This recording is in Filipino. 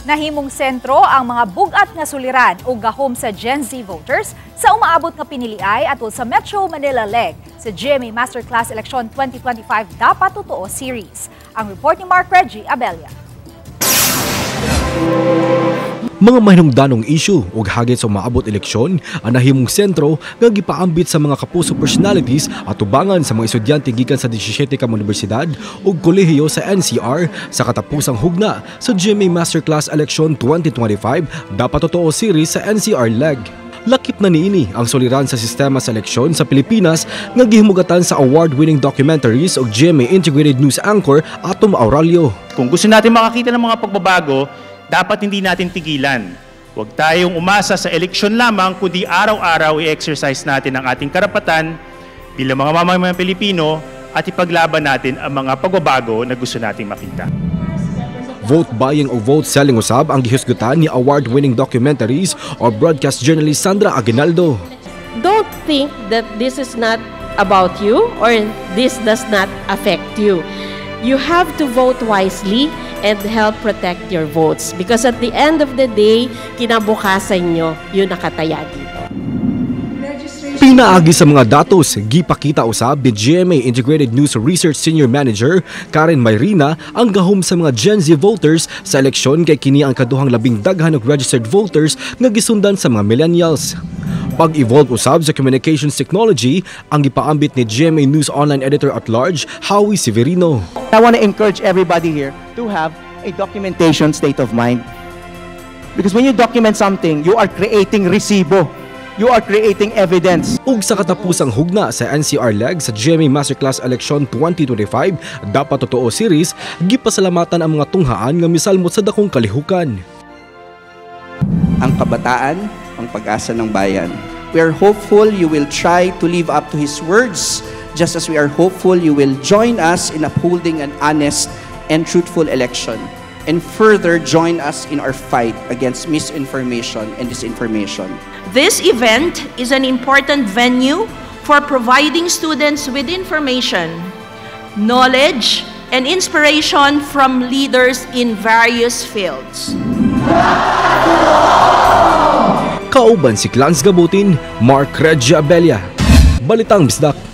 Nahimong sentro ang mga bugat nga suliran o gahom sa Gen Z voters sa umaabot nga piniliay atol sa Metro Manila Leg sa GMA Masterclass Election 2025 Dapat Totoo Series. Ang report ni Mark Reggie Abella. Mga mahinungdanong issue ug hagit sa umaabot eleksyon ang nahimong sentro nga gipaambit sa mga kapuso personalities at tubangan sa mga estudyante gikan sa 17 ka universidad ug kolehiyo sa NCR sa katapusang hugna sa GMA Masterclass Election 2025 Dapat Totoo Series sa NCR Leg. Lakip na niini ang soliran sa sistema sa eleksyon sa Pilipinas nga gihimugatan sa award-winning documentaries ug GMA Integrated News Anchor Atom Aurelio. Kung gusto natin makakita ng mga pagbabago, dapat hindi natin tigilan. Huwag tayong umasa sa eleksyon lamang, kundi araw-araw i-exercise natin ang ating karapatan bilang mga mamamayang Pilipino at ipaglaban natin ang mga pagbabago na gusto nating makita. Vote buying o vote selling usab ang gihusgutan ni award-winning documentaries or broadcast journalist Sandra Aguinaldo. Don't think that this is not about you or this does not affect you. You have to vote wisely and help protect your votes because at the end of the day, kinabukasan nyo yung nakataya dito. Pinaagi sa mga datos, gipakita usab ni GMA Integrated News Research Senior Manager Karen Mayrina ang gahom sa mga Gen Z voters sa eleksyon kay kini ang kaduhang labing daghan og registered voters nga gisundan sa mga millennials. Pag-evolve usab sa communications technology ang gipaambit ni GMA News Online Editor-at-Large Howie Severino. I want to encourage everybody here to have a documentation state of mind. Because when you document something, you are creating resibo. You are creating evidence. Ug sa katapusang hugna sa NCR Leg sa GMA Masterclass Election 2025 Dapat Totoo Series, gipasalamatan ang mga tunghaan nga misalmot sa dakong kalihukan. Ang kabataan, ang pag-asa ng bayan. We are hopeful you will try to live up to His words, just as we are hopeful you will join us in upholding an honest and truthful election, and further join us in our fight against misinformation and disinformation. This event is an important venue for providing students with information, knowledge, and inspiration from leaders in various fields. Kauban si Clarence Gabutin, Mark Reggie Abella. Balitang Bisdak.